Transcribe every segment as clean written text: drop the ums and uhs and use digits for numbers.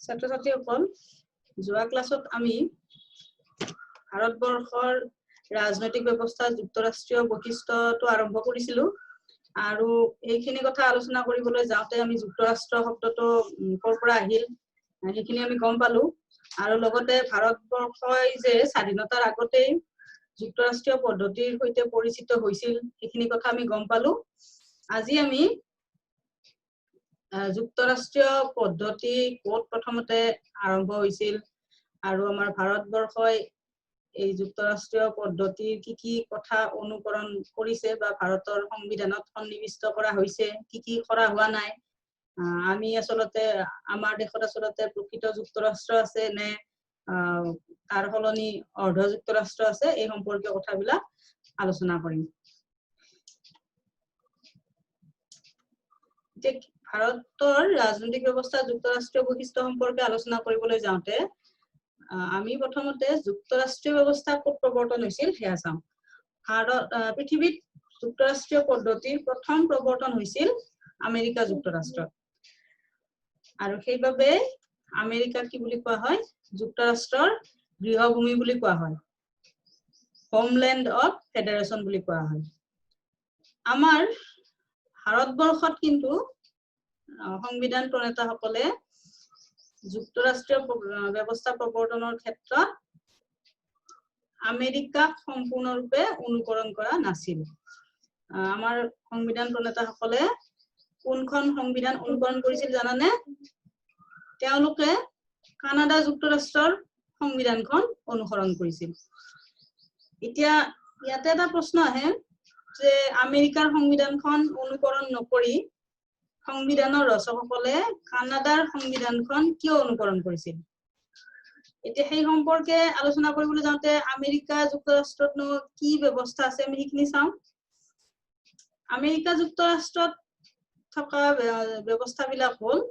ছাত্ৰ ছাত্ৰীসকল যোৱা ক্লাছত আমি ভাৰতবৰ্ষৰ ৰাজনৈতিক ব্যৱস্থা যুক্তৰাষ্ট্ৰীয় বৈশিষ্ট্যটো আৰম্ভ কৰিছিলো আৰু এইখিনি কথা আলোচনা কৰিবলৈ যাওঁতে আমি যুক্তৰাষ্ট্ৰ শব্দটো কৰ পৰা আহিল সেইখিনি আমি গম পালো আৰু লগতে ভাৰতবৰ্ষই যে স্বাধীনতাৰ আগতেই যুক্তৰাষ্ট্ৰীয় পদ্ধতিৰ সৈতে পৰিচিত হৈছিল সেইখিনি কথা আমি গম পালো আজি আমি যুক্তৰাষ্ট্ৰীয় পদ্ধতি ক'ত প্ৰথমতে আৰম্ভ হৈছিল আৰু আমাৰ ভাৰতবৰ্ষই এই যুক্তৰাষ্ট্ৰীয় পদ্ধতিৰ কি কথা অনুকৰণ কৰিছে বা ভাৰতৰ সংবিধানত সন্নিবিষ্ট কৰা হৈছে কি কৰা হোৱা নাই আমি আসলতে আমাৰ দেশত আসলতে প্ৰকৃত যুক্তৰাষ্ট্ৰ আছে নে তাৰ সলনি অৰ্ধ যুক্তৰাষ্ট্ৰ আছে এই সম্পৰ্কীয় কথাবিলাক আলোচনা কৰিম ভাৰতৰ ৰাজনৈতিক ব্যৱস্থা যুক্তৰাষ্ট্ৰীয় বৈশিষ্ট্য সম্পৰ্কে আলোচনা কৰিবলৈ যাওঁতে আমি প্ৰথমতে যুক্তৰাষ্ট্ৰীয় ব্যৱস্থা ক'ত প্ৰৱৰ্তন হৈছিল সেয়া চাওঁ পৃথিৱীত যুক্তৰাষ্ট্ৰীয় পদ্ধতিৰ প্ৰথম প্ৰৱৰ্তন হৈছিল আমেৰিকা যুক্তৰাষ্ট্ৰত আৰু সেইবাবে আমেৰিকাক কি বুলি কোৱা হয় যুক্তৰাষ্ট্ৰৰ গৃহভূমি বুলি কোৱা হয় হোমল্যান্ড অফ ফেডাৰেশন বুলি কোৱা হয় আমাৰ ভাৰতবৰ্ষত কিন্তু সংবিধান প্ৰণেতাসকলে যুক্তৰাষ্ট্ৰীয় ব্যৱস্থা প্ৰৱৰ্তনৰ ক্ষেত্ৰত আমেৰিকাক সম্পূৰ্ণৰূপে অনুকৰণ কৰা নাছিল আমাৰ সংবিধান প্ৰণেতাসকলে কোনখন সংবিধান অনুকৰণ কৰিছিল জানানে তেওঁলোকে কানাডা যুক্তৰাষ্ট্ৰৰ সংবিধানখন অনুসৰণ কৰিছিল এতিয়া ইয়াতে এটা প্ৰশ্ন আহে যে আমেৰিকাৰ সংবিধানখন অনুকৰণ নকৰি সংবিধানৰ ৰচকসকলে কানাডাৰ সংবিধানখন কিয় অনুকৰণ কৰিছিল এতিয়া সেই সম্পৰ্কে আলোচনা কৰিবলৈ যাওঁতে আমেৰিকা যুক্তৰাষ্ট্ৰতনো কি ব্যৱস্থা আছে আমি সেইখিনি চাওঁ আমেৰিকা যুক্তৰাষ্ট্ৰত থকা ব্যৱস্থাবিলাক হ'ল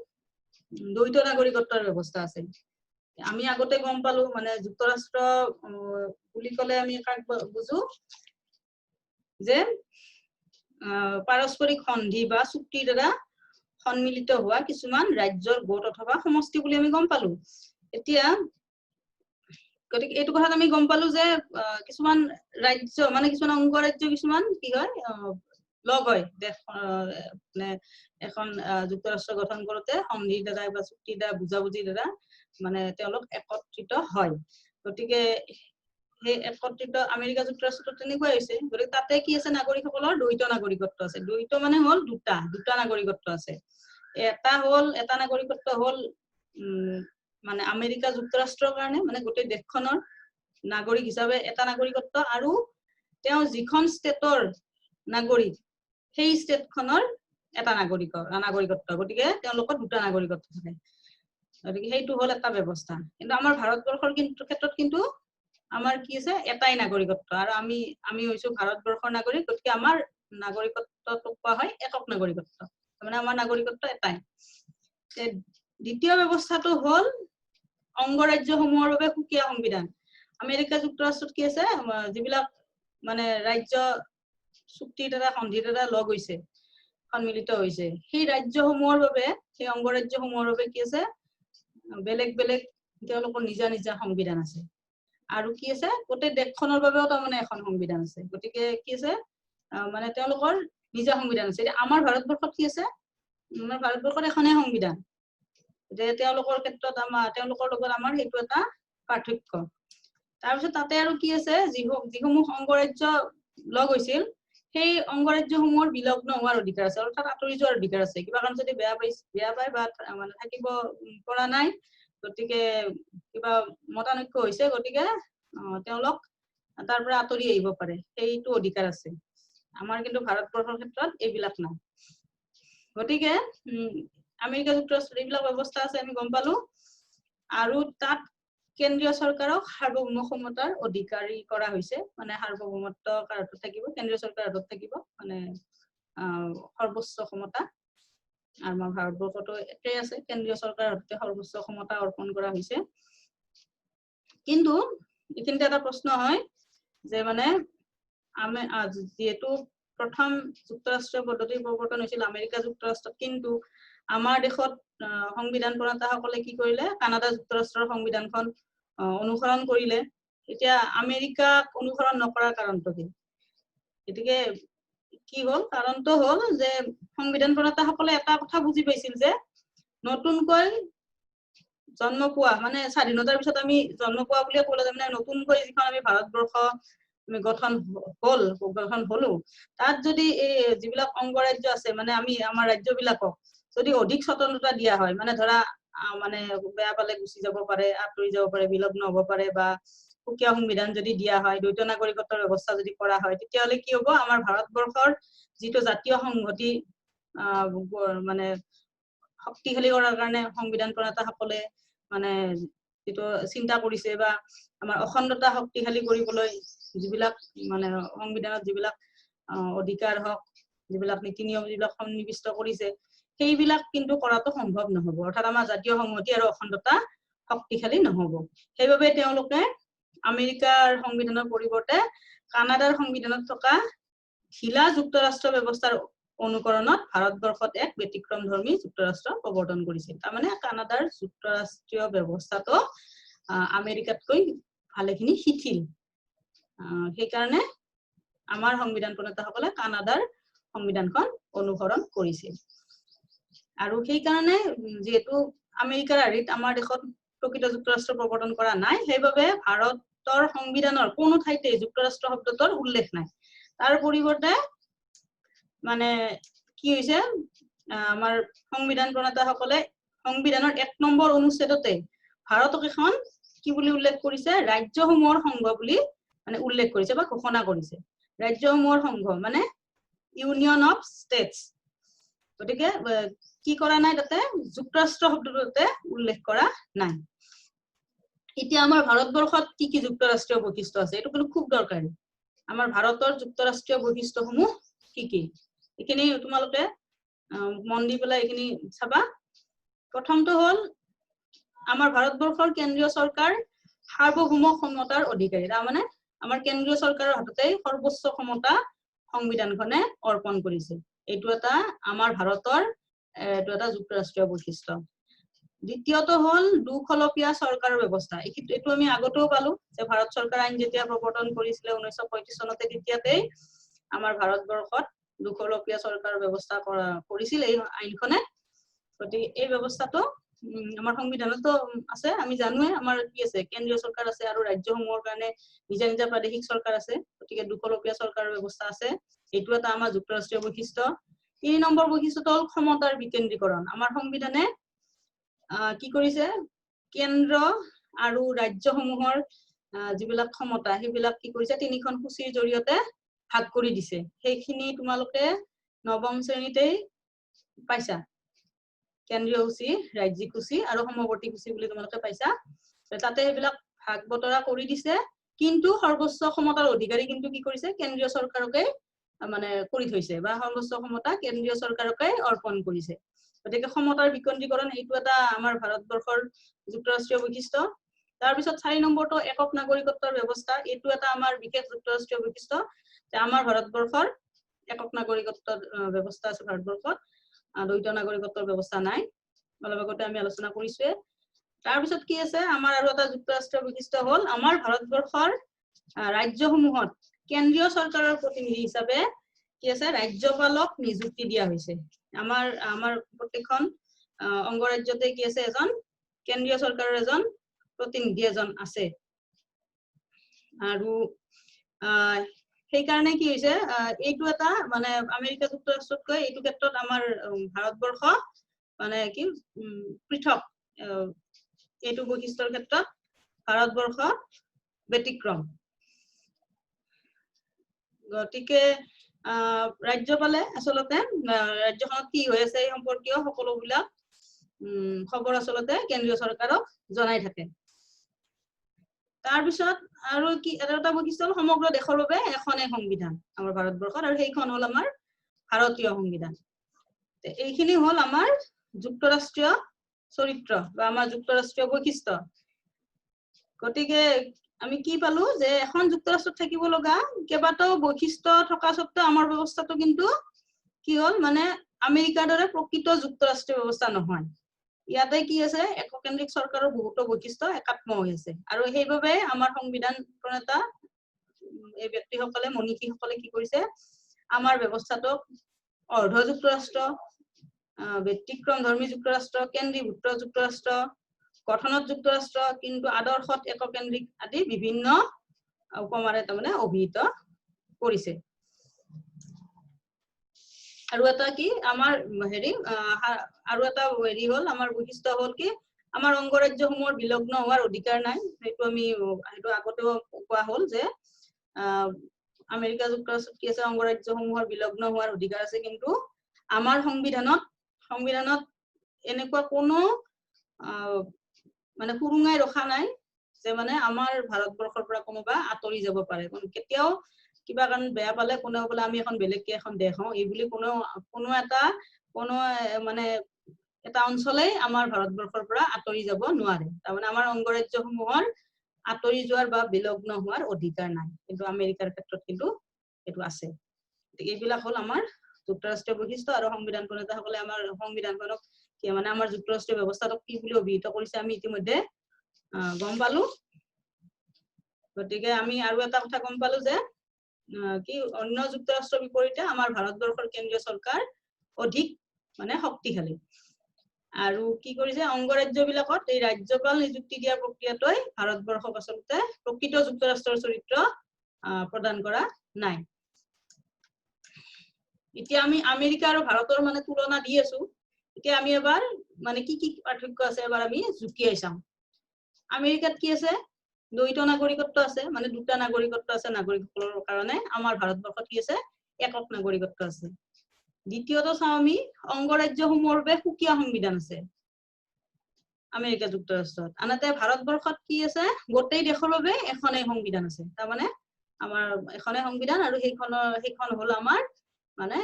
দ্বৈত নাগৰিকত্বৰ ব্যৱস্থা আছে আমি আগতে গম পালো মানে যুক্তৰাষ্ট্ৰ বুলি ক'লে আমি কাক বুজো যে পাৰস্পৰিক সন্ধি বা চুক্তিৰ দ্বাৰা সন্মিলিত হোৱা কিছুমান ৰাজ্যৰ গোট অথবা সমষ্টি বুলি আমি গম পালো এতিয়া গতিকে এইটো কথাত আমি গম পালো যে কিছুমান ৰাজ্য মানে কিছুমান অংগৰাজ্য কিছুমান কি হয় লগ হয় মানে এখন যুক্তৰাষ্ট্ৰ গঠন কৰোতে সন্ধিৰ দ্বাৰা বা চুক্তিৰ দ্বাৰা বুজাবুজিৰ দ্বাৰা মানে তেওঁলোক একত্ৰিত হয় গতিকে সেই একত্ৰিত আমেৰিকা যুক্তৰাষ্ট্ৰত তেনেকুৱাই হৈছে গতিকে তাতে কি আছে নাগৰিকসকলৰ দ্বৈত নাগৰিকত্ব আছে দ্বৈত মানে হ'ল দুটা নাগৰিকত্ব আছে এটা নাগৰিকত্ব হ'ল মানে আমেৰিকা যুক্তৰাষ্ট্ৰৰ কাৰণে মানে গোটেই দেশখনৰ নাগৰিক হিচাপে এটা নাগৰিকত্ব আৰু তেওঁ যিখন ষ্টেটৰ নাগৰিক সেই ষ্টেটখনৰ এটা নাগৰিকত্ব গতিকে তেওঁলোকৰ দুটা নাগৰিকত্ব থাকে গতিকে সেইটো হ'ল এটা ব্যৱস্থা কিন্তু আমাৰ ভাৰতবৰ্ষৰ ক্ষেত্ৰত কিন্তু আমাৰ কি আছে এটাই নাগৰিকত্ব আৰু আমি হৈছো ভাৰতবৰ্ষৰ নাগৰিক গতিকে আমাৰ নাগৰিকত্বটো কোৱা হয় একক নাগৰিকত্ব মানে আমাৰ নাগৰিকত্ব এটাই দ্বিতীয় ব্যৱস্থাটো হ'ল অংগৰাজ্যসমূহৰ বাবে সুকীয়া সংবিধান আমেৰিকা যুক্তৰাষ্ট্ৰত কি আছে যিবিলাক মানে ৰাজ্য চুক্তিৰ দ্বাৰা সন্ধিৰ দ্বাৰা লগ হৈছে সন্মিলিত হৈছে সেই ৰাজ্যসমূহৰ বাবে সেই অংগৰাজ্যসমূহৰ বাবে কি আছে বেলেগ তেওঁলোকৰ নিজা সংবিধান আছে আৰু কি আছে গোটেই দেশখনৰ বাবেও তাৰমানে এখন সংবিধান আছে গতিকে কি আছে মানে তেওঁলোকৰ নিজা সংবিধান আছে আমাৰ ভাৰতবৰ্ষত কি আছে আমাৰ ভাৰতবৰ্ষত এখনেই সংবিধান যে তেওঁলোকৰ ক্ষেত্ৰত তেওঁলোকৰ লগত আমাৰ সেইটো এটা পাৰ্থক্য তাৰপিছত তাতে আৰু কি আছে যিসমূহ অংগৰাজ্য লগ হৈছিল সেই অংগৰাজ্যসমূহৰ বিলগ্ন হোৱাৰ অধিকাৰ আছে অৰ্থাৎ আঁতৰি যোৱাৰ অধিকাৰ আছে কিবা কাৰণ যদি বেয়া পায় বা মানে থাকিব পৰা নাই গতিকে কিবা মতানৈক্য হৈছে গতিকে তেওঁলোক তাৰ পৰা আঁতৰি আহিব পাৰে সেইটো অধিকাৰ আছে আমাৰ কিন্তু ভাৰতবৰ্ষৰ ক্ষেত্ৰত এইবিলাক নাই গতিকে আমেৰিকা যুক্তৰাষ্ট্ৰত এইবিলাক ব্যৱস্থা আছে আমি গম পালো আৰু তাত কেন্দ্ৰীয় চৰকাৰক সাৰ্বভৌম ক্ষমতাৰ অধিকাৰী কৰা হৈছে মানে সাৰ্বভৌমত্ব কাৰ হাতত থাকিব কেন্দ্ৰীয় চৰকাৰৰ হাতত থাকিব মানে সৰ্বোচ্চ ক্ষমতা আৰু আমাৰ ভাৰতবৰ্ষতো একেই আছে কেন্দ্ৰীয় চৰকাৰৰ হাততে সৰ্বোচ্চ ক্ষমতা অৰ্পণ কৰা হৈছে কিন্তু এইখিনিতে এটা প্ৰশ্ন হয় যে মানে যিহেতু প্ৰথম যুক্তৰাষ্ট্ৰীয় পদ্ধতিৰ প্ৰৱৰ্তন হৈছিল আমেৰিকা যুক্তৰাষ্ট্ৰত কিন্তু আমাৰ দেশত সংবিধান প্ৰণেতাসকলে কি কৰিলে কানাডা যুক্তৰাষ্ট্ৰৰ সংবিধানখন অনুসৰণ কৰিলে এতিয়া আমেৰিকাক অনুসৰণ নকৰাৰ কাৰণটো কি এতিকে কি হল কাৰণটো হল যে সংবিধান প্ৰণেতাসকলে এটা কথা বুজি পাইছিল যে নতুনকৈ জন্ম পোৱা মানে স্বাধীনতাৰ পিছত আমি জন্ম পোৱা বুলি ক'লে মানে নতুনকৈ যিখন আমি ভাৰতবৰ্ষ আমি গঠন হলো তাত যদি এই যিবিলাক অংগৰাজ্য আছে মানে আমি আমাৰ ৰাজ্যবিলাকক যদি অধিক স্বতন্ত্ৰতা দিয়া হয় মানে ধৰা মানে বেয়া পালে গুচি যাব পাৰে আঁতৰি যাব পাৰে বিলগ্ন হ'ব পাৰে বা সুকীয়া সংবিধান যদি দিয়া হয় দ্বৈত নাগৰিকত্বৰ ব্যৱস্থা যদি কৰা হয় তেতিয়াহলে কি হ'ব আমাৰ ভাৰতবৰ্ষৰ যিটো জাতীয় সংহতি মানে শক্তিশালী কৰাৰ কাৰণে সংবিধান প্ৰণেতাসকলে মানে যেটো চিন্তা কৰিছে বা আমাৰ অখণ্ডতা শক্তিশালী কৰিবলৈ যিবিলাক মানে সংবিধানত যিবিলাক অধিকাৰ হওক যিবিলাক নীতি নিয়ম যিবিলাক সন্নিৱিষ্ট কৰিছে সেইবিলাক কিন্তু কৰাটো সম্ভৱ নহব অৰ্থাৎ আমাৰ জাতীয় সংহতি আৰু অখণ্ডতা শক্তিশালী নহব সেইবাবে তেওঁলোকে আমেৰিকাৰ সংবিধানৰ পৰিৱৰ্তে কানাডাৰ সংবিধানত থকা ঢিলা যুক্তৰাষ্ট্ৰ ব্যৱস্থাৰ অনুকৰণত ভাৰতবৰ্ষত এক ব্যতিক্ৰমধৰ্মী যুক্তৰাষ্ট্ৰ প্ৰৱৰ্তন কৰিছিল তাৰমানে কানাডাৰ যুক্তৰাষ্ট্ৰীয় ব্যৱস্থাটো আমেৰিকাতকৈ ভালেখিনি শিথিল সেইকাৰণে আমাৰ সংবিধান প্ৰণেতাসকলে কানাডাৰ সংবিধানখন অনুসৰণ কৰিছিল আৰু সেইকাৰণে যেহেতু আমেৰিকাৰ আৰ্হিত আমাৰ দেশত প্ৰকৃত যুক্তৰাষ্ট্ৰ প্ৰৱৰ্তন কৰা নাই সেইবাবে ভাৰতৰ সংবিধানৰ কোনো ঠাইতে যুক্তৰাষ্ট্ৰ শব্দটোৰ উল্লেখ নাই তাৰ পৰিৱৰ্তে মানে কি হৈছে আমাৰ সংবিধান প্ৰণেতাসকলে সংবিধানৰ 1 নম্বৰ অনুচ্ছেদতে ভাৰতক এখন কি বুলি উল্লেখ কৰিছে ৰাজ্যসমূহৰ সংঘ বুলি মানে উল্লেখ কৰিছে বা ঘোষণা কৰিছে ৰাজ্যসমূহৰ সংঘ মানে ইউনিয়ন অফ ষ্টেটছ গতিকে কি কৰা নাই তাতে যুক্তৰাষ্ট্ৰ শব্দটোতে উল্লেখ কৰা নাই এতিয়া আমাৰ ভাৰতবৰ্ষত কি কি যুক্তৰাষ্ট্ৰীয় বৈশিষ্ট্য আছে এটো কিন্তু খুব দৰকাৰী আমাৰ ভাৰতৰ যুক্তৰাষ্ট্ৰীয় বৈশিষ্ট্যসমূহ কি কি এখিনি তোমালোকে মন দি পেলাই এখিনি চাবা প্ৰথমটো হল আমাৰ ভাৰতবৰ্ষৰ কেন্দ্ৰীয় চৰকাৰ সাৰ্বভৌম ক্ষমতাৰ অধিকাৰী তাৰমানে আমাৰ কেন্দ্ৰীয় চৰকাৰৰ হাততে সৰ্বোচ্চ ক্ষমতা সংবিধানখনে অৰ্পণ কৰিছে এইটো এটা আমাৰ ভাৰতৰ এটো এটা যুক্তৰাষ্ট্ৰীয় বৈশিষ্ট্য দ্বিতীয়টো হল দুখলপীয়া চৰকাৰৰ ব্যৱস্থা এইটো আমি আগতেও পালো যে ভাৰত চৰকাৰ আইন যেতিয়া প্ৰৱৰ্তন কৰিছিল 1935 চনতে তেতিয়াতেই আমাৰ ভাৰতবৰ্ষত দুখলপীয়া চৰকাৰৰ ব্যৱস্থা কৰিছিল এই আইনখনে গতিকে এই ব্যৱস্থাটো আমাৰ সংবিধানতো আছে আমি জানোৱে আমাৰ কি আছে কেন্দ্ৰীয় চৰকাৰ আছে আৰু ৰাজ্যসমূহৰ কাৰণে নিজা নিজা প্ৰাদেশিক চৰকাৰ আছে গতিকে দুখলপীয়া চৰকাৰৰ ব্যৱস্থা আছে এইটো এটা আমাৰ যুক্তৰাষ্ট্ৰীয় বৈশিষ্ট্য 3 নম্বৰ বৈশিষ্ট্যটো হল ক্ষমতাৰ বিকেন্দ্ৰীকৰণ আমাৰ সংবিধানে কি কৰিছে কেন্দ্ৰ আৰু ৰাজ্যসমূহৰ যিবিলাক ক্ষমতা সেইবিলাক কি কৰিছে তিনিখন সূচীৰ জৰিয়তে ভাগ কৰি দিছে সেইখিনি তোমালোকে নৱম শ্ৰেণীতেই পাইছা কেন্দ্ৰীয় সূচী ৰাজ্যিক সূচী আৰু সমৱৰ্তী সূচী বুলি তোমালোকে পাইছা তাতে সেইবিলাক ভাগ বতৰা কৰি দিছে কিন্তু সৰ্বোচ্চ ক্ষমতাৰ অধিকাৰী কিন্তু কি কৰিছে কেন্দ্ৰীয় চৰকাৰকে মানে কৰি থৈছে বা সৰ্বোচ্চ ক্ষমতা কেন্দ্ৰীয় চৰকাৰকে অৰ্পণ কৰিছে গতিকে ক্ষমতাৰ বিকেন্দ্ৰীকৰণ এইটো এটা আমাৰ ভাৰতবৰ্ষৰ যুক্তৰাষ্ট্ৰীয় বৈশিষ্ট্য তাৰ পিছত 4 নম্বৰটো একক নাগৰিকত্বৰ ব্যৱস্থা এইটো এটা আমাৰ বিশেষ যুক্তৰাষ্ট্ৰীয় বৈশিষ্ট্য যে আমাৰ ভাৰতবৰ্ষৰ একক নাগৰিকত্বৰ ব্যৱস্থা আছে ভাৰতবৰ্ষত দ্বৈত নাগৰিকত্বৰ ব্যৱস্থা নাই অলপতে আমি আলোচনা কৰিছোৱে তাৰ পিছত কি আছে আমাৰ আৰু এটা যুক্তৰাষ্ট্ৰীয় বৈশিষ্ট্য হল আমাৰ ভাৰতবৰ্ষৰ ৰাজ্যসমূহত কেন্দ্ৰীয় চৰকাৰৰ প্ৰতিনিধি হিচাপে কি আছে ৰাজ্যপালক নিযুক্তি দিয়া হৈছে আমাৰ প্ৰতিখন অংগৰাজ্যতে কি আছে এজন কেন্দ্ৰীয় চৰকাৰৰ এজন প্ৰতিনিধি এজন আছে আৰু সেইকাৰণে কি হৈছে এইটো এটা মানে আমেৰিকা যুক্তৰাষ্ট্ৰতকৈ এইটো ক্ষেত্ৰত আমাৰ ভাৰতবৰ্ষ মানে কি পৃথক এইটো বৈশিষ্ট্যৰ ক্ষেত্ৰত ভাৰতবৰ্ষ ব্যতিক্ৰম গতিকে ৰাজ্যপালে আচলতে ৰাজ্যখনত কি হৈ আছে এই সম্পৰ্কীয় সকলোবিলাক খবৰ আচলতে কেন্দ্ৰীয় চৰকাৰক জনাই থাকে তাৰ পিছত আৰু কি এটা বৈশিষ্ট্য হল সমগ্ৰ দেশৰ বাবে এখনে সংবিধান আমাৰ ভাৰতবৰ্ষত আৰু সেইখন হল আমাৰ ভাৰতীয় সংবিধান এইখিনি হল আমাৰ যুক্তৰাষ্ট্ৰীয় চৰিত্ৰ বা আমাৰ যুক্তৰাষ্ট্ৰীয় বৈশিষ্ট্য গতিকে আমি কি পালো যে এখন যুক্তৰাষ্ট্ৰত থাকিব লগা কেইবাটাও বৈশিষ্ট্য থকা সত্ত্বেও আমাৰ ব্যৱস্থাটো কিন্তু কি হল মানে আমেৰিকাৰ দৰে প্ৰকৃত যুক্তৰাষ্ট্ৰীয় ব্যৱস্থা নহয়। ইয়াতে কি আছে এককেন্দ্ৰিক চৰকাৰৰ বহুতো বৈশিষ্ট্য একাত্ম হৈ আছে আৰু সেইবাবে আমাৰ সংবিধান প্ৰণেতা এই ব্যক্তিসকলে মনীষীসকলে কি কৰিছে আমাৰ ব্যৱস্থাটোক অৰ্ধ যুক্তৰাষ্ট্ৰ ব্যতিক্ৰম ধৰ্মী যুক্তৰাষ্ট্ৰ কেন্দ্ৰীভূত যুক্তৰাষ্ট্ৰ গঠনত যুক্তৰাষ্ট্ৰ কিন্তু আদৰ্শত এককেন্দ্ৰিক আদি বিভিন্ন উপমাৰে তাৰমানে অভিহিত কৰিছে আৰু এটা কি আমাৰ হেৰি আৰু এটা হেৰি হল আমাৰ বৈশিষ্ট্য হল কি আমাৰ অংগৰাজ্যসমূহৰ বিলগ্ন হোৱাৰ অধিকাৰ নাই সেইটো আমি সেইটো আগতেও কোৱা হল যে আমেৰিকা যুক্তৰাষ্ট্ৰত কি আছে অংগৰাজ্যসমূহৰ বিলগ্ন হোৱাৰ অধিকাৰ আছে কিন্তু আমাৰ সংবিধানত এনেকুৱা কোনো মানে সুৰুঙাই ৰখা নাই যে মানে আমাৰ ভাৰতবৰ্ষৰ পৰা কোনোবা আঁতৰি যাব পাৰে কেতিয়াও কিবা কাৰণ বেয়া পালে কোনেও বোলে আমি এখন বেলেগকে এখন দেশ হওঁ এই বুলি কোনো এটা মানে এটা অঞ্চলেই আমাৰ ভাৰতবৰ্ষৰ পৰা আঁতৰি যাব নোৱাৰে তাৰমানে আমাৰ অংগৰাজ্যসমূহৰ আঁতৰি যোৱাৰ বা বিলগ্ন হোৱাৰ অধিকাৰ নাই কিন্তু আমেৰিকাৰ ক্ষেত্ৰত কিন্তু এইটো আছে এইবিলাক হল আমাৰ যুক্তৰাষ্ট্ৰীয় বৈশিষ্ট্য আৰু সংবিধান প্ৰণেতাসকলে আমাৰ সংবিধানখনক কি মানে আমাৰ যুক্তৰাষ্ট্ৰীয় ব্যৱস্থাটোক কি বুলি অভিহিত কৰিছে আমি ইতিমধ্যে গম পালো গতিকে আমি আৰু এটা কথা গম পালো যে কি অন্য যুক্তৰাষ্ট্ৰৰ বিপৰীতে আমাৰ ভাৰতবৰ্ষৰ কেন্দ্ৰীয় চৰকাৰ অধিক মানে শক্তিশালী আৰু কি কৰিছে অংগৰাজ্যবিলাকত এই ৰাজ্যপাল নিযুক্তি দিয়া প্ৰক্ৰিয়াটোই ভাৰতবৰ্ষক আচলতে প্ৰকৃত যুক্তৰাষ্ট্ৰৰ চৰিত্ৰ প্ৰদান কৰা নাই এতিয়া আমি আমেৰিকা আৰু ভাৰতৰ মানে তুলনা দি আছো এতিয়া আমি এবাৰ মানে কি পাৰ্থক্য আছে এবাৰ আমি জুকিয়াই চাম আমেৰিকাত কি আছে দ্বৈত নাগৰিকত্ব আছে মানে দুটা নাগৰিকত্ব আছে নাগৰিকসকলৰ কাৰণে আমাৰ ভাৰতবৰ্ষত কি আছে একক নাগৰিকত্ব আছে দ্বিতীয়টো চাও আমি অংগৰাজ্যসমূহৰ বাবে সুকীয়া সংবিধান আছে আমেৰিকা যুক্তৰাষ্ট্ৰত আনহাতে ভাৰতবৰ্ষত কি আছে গোটেই দেশৰ বাবে এখনেই সংবিধান আছে তাৰমানে আমাৰ এখনেই সংবিধান আৰু সেইখন হল আমাৰ মানে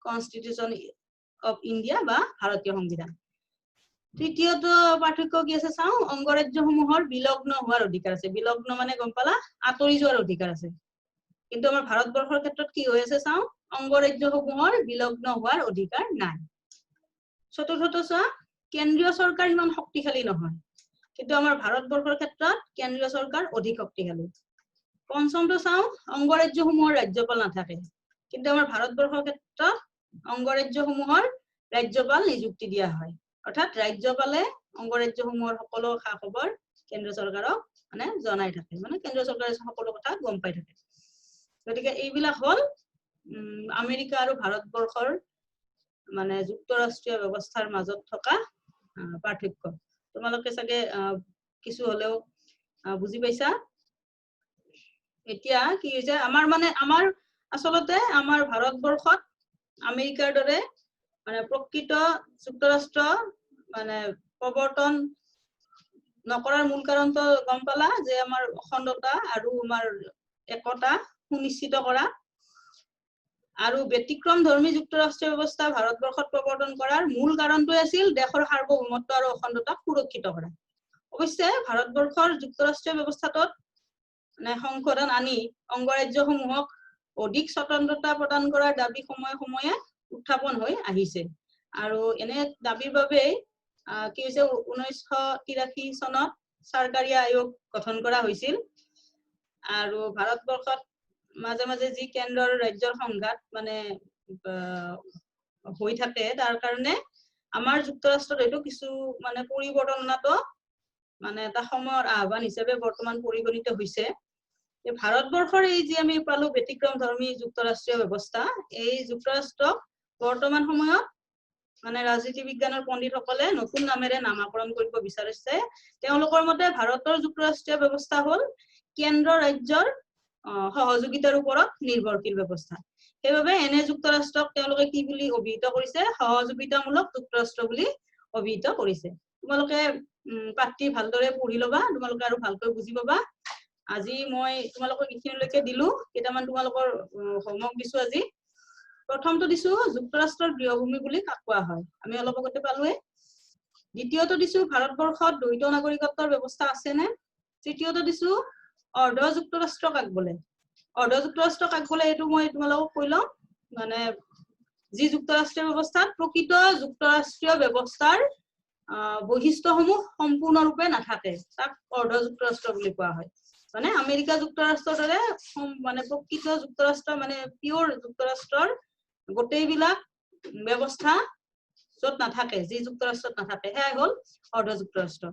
কনষ্টিটিউচন অফ ইণ্ডিয়া বা ভাৰতীয় সংবিধান তৃতীয়টো পাৰ্থক্য কি আছে চাও অংগৰাজ্যসমূহৰ বিলগ্ন হোৱাৰ অধিকাৰ আছে বিলগ্ন মানে গম পালা আঁতৰি যোৱাৰ অধিকাৰ আছে কিন্তু আমাৰ ভাৰতবৰ্ষৰ ক্ষেত্ৰত কি হৈ আছে চাও অংগৰাজ্যসমূহৰ বিলগ্ন হোৱাৰ অধিকাৰ নাই চতুৰ্থটো চোৱা কেন্দ্ৰীয় চৰকাৰ ইমান শক্তিশালী নহয় কিন্তু আমাৰ ভাৰতবৰ্ষৰ ক্ষেত্ৰত কেন্দ্ৰীয় চৰকাৰ অধিক শক্তিশালী পঞ্চমটো চাও অংগৰাজ্যসমূহৰ ৰাজ্যপাল নাথাকে কিন্তু আমাৰ ভাৰতবৰ্ষৰ ক্ষেত্ৰত অংগৰাজ্যসমূহৰ ৰাজ্যপাল নিযুক্তি দিয়া হয় অৰ্থাৎ ৰাজ্যপালে অংগৰাজ্যসমূহৰ সকলো খা খবৰ কেন্দ্ৰীয় চৰকাৰক মানে জনাই থাকে মানে কেন্দ্ৰীয় চৰকাৰে সকলো কথা গম পাই থাকে গতিকে এইবিলাক হল আমেৰিকা আৰু ভাৰতবৰ্ষৰ মানে যুক্তৰাষ্ট্ৰীয় ব্যৱস্থাৰ মাজত থকা পাৰ্থক্য তোমালোকে চাগে কিছু হলেও বুজি পাইছা এতিয়া কি হৈছে আমাৰ আচলতে আমাৰ ভাৰতবৰ্ষত আমেৰিকাৰ দৰে মানে প্ৰকৃত যুক্তৰাষ্ট্ৰ মানে প্ৰৱৰ্তন নকৰাৰ মূল কাৰণটো গম পালা যে আমাৰ অখণ্ডতা আৰু আমাৰ একতা সুনিশ্চিত কৰা আৰু ব্যতিক্ৰম ধৰ্মী যুক্তৰাষ্ট্ৰীয় ব্যৱস্থা ভাৰতবৰ্ষত প্ৰৱৰ্তন কৰাৰ মূল কাৰণটোৱে আছিল দেশৰ সাৰ্বভৌমত্ব আৰু অখণ্ডতাক সুৰক্ষিত কৰা অৱশ্যে ভাৰতবৰ্ষৰ যুক্তৰাষ্ট্ৰীয় ব্যৱস্থাটোত মানে সংশোধন আনি অংগৰাজ্যসমূহক অধিক স্বতন্ত্ৰতা প্ৰদান কৰাৰ দাবী সময়ে সময়ে উত্থাপন হৈ আহিছে আৰু এনে দাবীৰ বাবে কি হৈছে 1983 চনত চৰকাৰী আয়োগ গঠন কৰা হৈছিল আৰু ভাৰতবৰ্ষত মাজে মাজে যি কেন্দ্ৰৰ ৰাজ্যৰ সংঘাত মানে হৈ থাকে তাৰ কাৰণে আমাৰ যুক্তৰাষ্ট্ৰত এইটো কিছু মানে পৰিৱৰ্তন অনাটো মানে এটা সময়ৰ আহ্বান হিচাপে বৰ্তমান পৰিগণিত হৈছে ভাৰতবৰ্ষৰ এই যে আমি পালো ব্যতিক্ৰম ধৰ্মী যুক্তৰাষ্ট্ৰীয় ব্যৱস্থা এই যুক্তৰাষ্ট্ৰক বৰ্তমান সময়ত মানে ৰাজনীতি বিজ্ঞানৰ পণ্ডিতসকলে নতুন নামেৰে নামাকৰণ কৰিব বিচাৰিছে তেওঁলোকৰ মতে ভাৰতৰ যুক্তৰাষ্ট্ৰীয় ব্যৱস্থা হল কেন্দ্ৰ ৰাজ্যৰ সহযোগিতাৰ ওপৰত নিৰ্ভৰশীল ব্যৱস্থা সেইবাবে এনে যুক্তৰাষ্ট্ৰক তেওঁলোকে কি বুলি অভিহিত কৰিছে সহযোগিতামূলক যুক্তৰাষ্ট্ৰ বুলি অভিহিত কৰিছে তোমালোকে পাঠটি ভালদৰে পঢ়ি লবা তোমালোকে আৰু ভালকৈ বুজি পাবা আজি মই তোমালোকক এইখিনিলৈকে দিলো কেইটামান তোমালোকৰ হোমৱৰ্ক দিছো আজি প্ৰথমটো দিছো যুক্তৰাষ্ট্ৰৰ গৃহভূমি বুলি কাক কোৱা হয় আমি অলপ আগতে পালোৱে দ্বিতীয়টো দিছো ভাৰতবৰ্ষত দ্বৈত নাগৰিকত্বৰ ব্যৱস্থা আছে নে তৃতীয়টো দিছো অৰ্ধ যুক্তৰাষ্ট্ৰ কাক বোলে অৰ্ধ যুক্তৰাষ্ট্ৰ কাক বোলে এইটো মই তোমালোকক কৈ লম মানে যি যুক্তৰাষ্ট্ৰীয় ব্যৱস্থাত প্ৰকৃত যুক্তৰাষ্ট্ৰীয় ব্যৱস্থাৰ বৈশিষ্ট্যসমূহ সম্পূৰ্ণৰূপে নাথাকে তাক অৰ্ধ যুক্তৰাষ্ট্ৰ বুলি কোৱা হয় মানে আমেৰিকা যুক্তৰাষ্ট্ৰৰ দৰে মানে প্ৰকৃত যুক্তৰাষ্ট্ৰ মানে পিয়ৰ যুক্তৰাষ্ট্ৰৰ গোটেইবিলাক ব্যৱস্থা য'ত নাথাকে যি যুক্তৰাষ্ট্ৰত নাথাকে সেয়াই হ'ল অৰ্ধ যুক্তৰাষ্ট্ৰ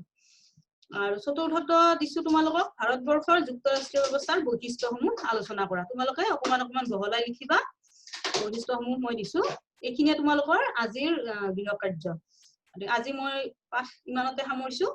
আৰু চতুৰ্থত দিছো তোমালোকক ভাৰতবৰ্ষৰ যুক্তৰাষ্ট্ৰীয় ব্যৱস্থাৰ বৈশিষ্ট্যসমূহ আলোচনা কৰা তোমালোকে অকমান বহলাই লিখিবা বৈশিষ্ট্যসমূহ মই দিছো এইখিনিয়ে তোমালোকৰ আজিৰ গৃহ কাৰ্য আজি মই পাঠ ইমানতে সামৰিছো